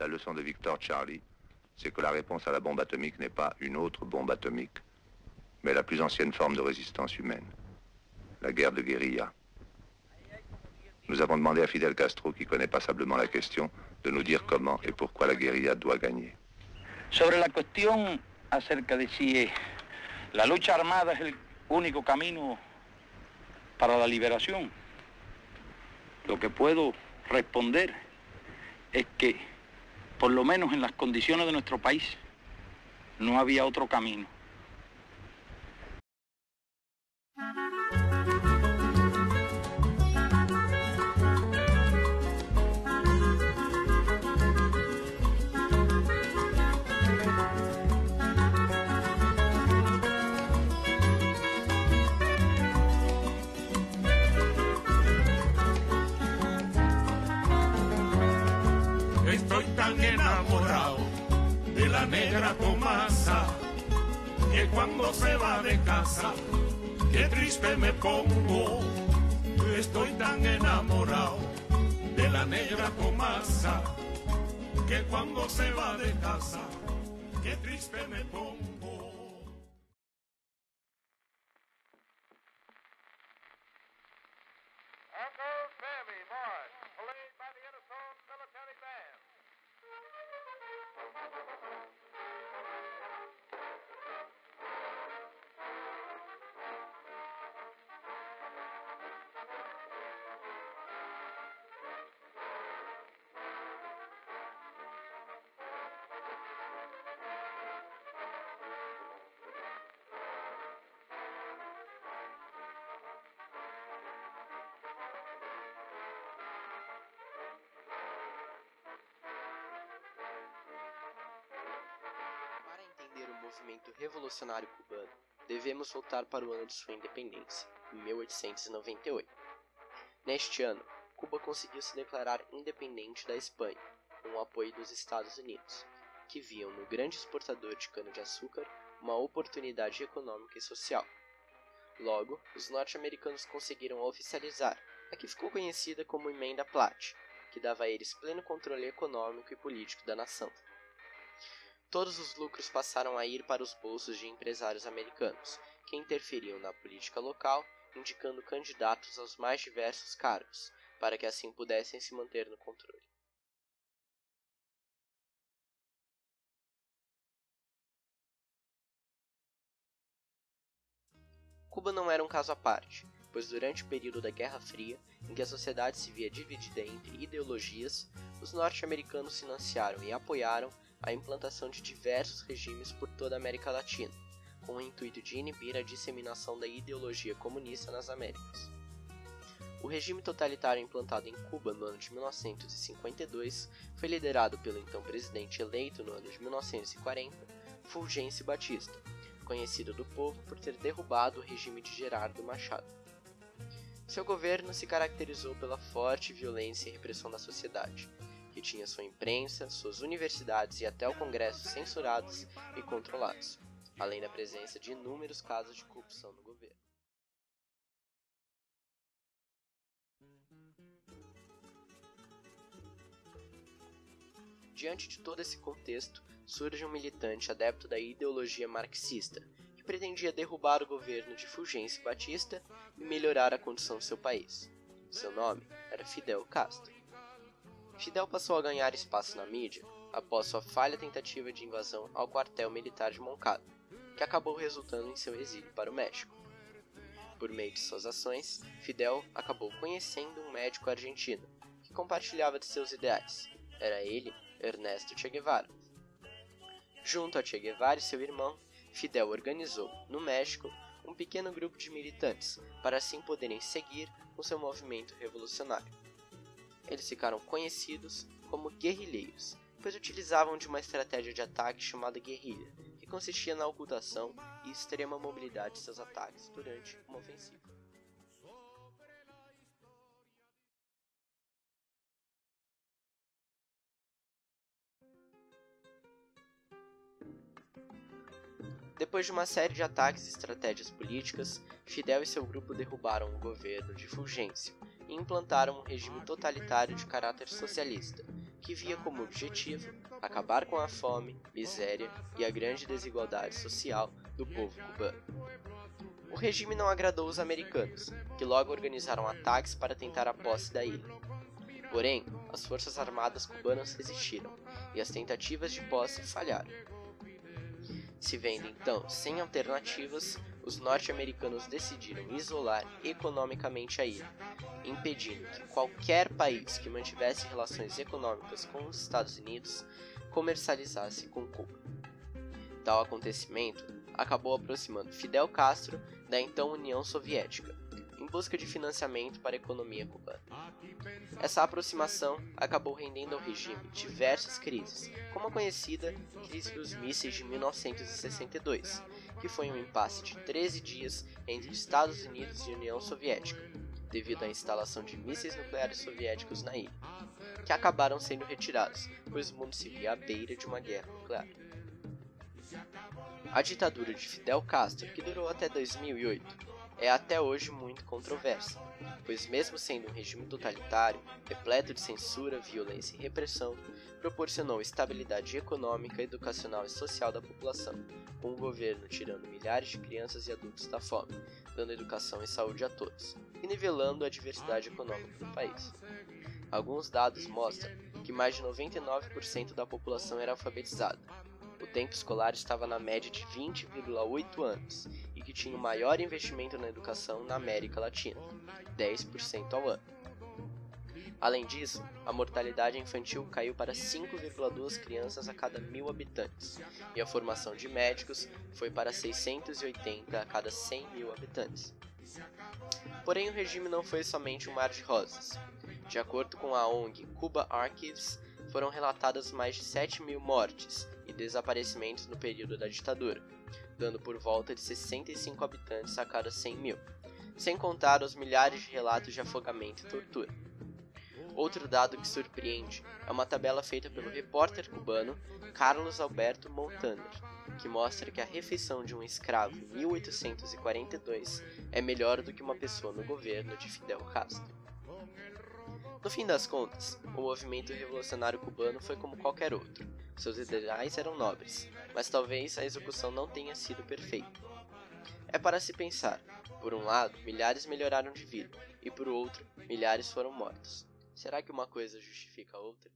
leçon de Victor Charlie, c'est que la réponse à la bombe atomique n'est pas une autre bombe atomique, mais la plus ancienne forme de résistance humaine, la guerre de guérilla. Nous avons demandé à Fidel Castro, qui connaît passablement la question, de nous dire comment et pourquoi la guérilla doit gagner. Sobre la cuestión acerca de si la lucha armada es el único camino para la liberación, lo que puedo responder es que, por lo menos en las condiciones de nuestro país, no había otro camino. Estoy tan enamorado de la negra Tomasa, que cuando se va de casa, qué triste me pongo. Estoy tan enamorado de la negra Tomasa, que cuando se va de casa, qué triste me pongo. Uncle Sammy Morris, played by the Interphone Military Band. Para entender o movimento revolucionário cubano, devemos voltar para o ano de sua independência, 1898. Neste ano, Cuba conseguiu se declarar independente da Espanha, com o apoio dos Estados Unidos, que viam no grande exportador de cana-de-açúcar uma oportunidade econômica e social. Logo, os norte-americanos conseguiram oficializar a que ficou conhecida como Emenda Platt, que dava a eles pleno controle econômico e político da nação. Todos os lucros passaram a ir para os bolsos de empresários americanos, que interferiam na política local, indicando candidatos aos mais diversos cargos, para que assim pudessem se manter no controle. Cuba não era um caso à parte, pois durante o período da Guerra Fria, em que a sociedade se via dividida entre ideologias, os norte-americanos financiaram e apoiaram a implantação de diversos regimes por toda a América Latina, com o intuito de inibir a disseminação da ideologia comunista nas Américas. O regime totalitário implantado em Cuba no ano de 1952 foi liderado pelo então presidente eleito no ano de 1940, Fulgêncio Batista, conhecido do povo por ter derrubado o regime de Gerardo Machado. Seu governo se caracterizou pela forte violência e repressão da sociedade, que tinha sua imprensa, suas universidades e até o Congresso censurados e controlados, além da presença de inúmeros casos de corrupção no governo. Diante de todo esse contexto, surge um militante adepto da ideologia marxista, que pretendia derrubar o governo de Fulgêncio Batista e melhorar a condição do seu país. Seu nome era Fidel Castro. Fidel passou a ganhar espaço na mídia após sua falha tentativa de invasão ao quartel militar de Moncada, que acabou resultando em seu exílio para o México. Por meio de suas ações, Fidel acabou conhecendo um médico argentino que compartilhava de seus ideais. Era ele, Ernesto Che Guevara. Junto a Che Guevara e seu irmão, Fidel organizou, no México, um pequeno grupo de militantes para assim poderem seguir com seu movimento revolucionário. Eles ficaram conhecidos como guerrilheiros, pois utilizavam de uma estratégia de ataque chamada guerrilha, que consistia na ocultação e extrema mobilidade de seus ataques durante uma ofensiva. Depois de uma série de ataques e estratégias políticas, Fidel e seu grupo derrubaram o governo de Fulgêncio e implantaram um regime totalitário de caráter socialista, que via como objetivo acabar com a fome, miséria e a grande desigualdade social do povo cubano. O regime não agradou os americanos, que logo organizaram ataques para tentar a posse da ilha. Porém, as forças armadas cubanas resistiram e as tentativas de posse falharam. Se vendo então sem alternativas, os norte-americanos decidiram isolar economicamente a ilha, impedindo que qualquer país que mantivesse relações econômicas com os Estados Unidos comercializasse com Cuba. Tal acontecimento acabou aproximando Fidel Castro da então União Soviética, em busca de financiamento para a economia cubana. Essa aproximação acabou rendendo ao regime diversas crises, como a conhecida crise dos mísseis de 1962, que foi um impasse de 13 dias entre Estados Unidos e União Soviética, devido à instalação de mísseis nucleares soviéticos na ilha, que acabaram sendo retirados, pois o mundo se via à beira de uma guerra nuclear. A ditadura de Fidel Castro, que durou até 2008, é até hoje muito controversa, pois mesmo sendo um regime totalitário, repleto de censura, violência e repressão, proporcionou estabilidade econômica, educacional e social da população, com o governo tirando milhares de crianças e adultos da fome, dando educação e saúde a todos, e nivelando a diversidade econômica do país. Alguns dados mostram que mais de 99% da população era alfabetizada. O tempo escolar estava na média de 20,8 anos e que tinha o maior investimento na educação na América Latina, 10% ao ano. Além disso, a mortalidade infantil caiu para 5,2 crianças a cada 1.000 habitantes, e a formação de médicos foi para 680 a cada 100.000 habitantes. Porém, o regime não foi somente um mar de rosas. De acordo com a ONG Cuba Archives, foram relatadas mais de 7.000 mortes e desaparecimentos no período da ditadura, dando por volta de 65 habitantes a cada 100.000, sem contar os milhares de relatos de afogamento e tortura. Outro dado que surpreende é uma tabela feita pelo repórter cubano Carlos Alberto Montaner, que mostra que a refeição de um escravo em 1842 é melhor do que uma pessoa no governo de Fidel Castro. No fim das contas, o movimento revolucionário cubano foi como qualquer outro. Seus ideais eram nobres, mas talvez a execução não tenha sido perfeita. É para se pensar, por um lado, milhares melhoraram de vida, e por outro, milhares foram mortos. Será que uma coisa justifica a outra?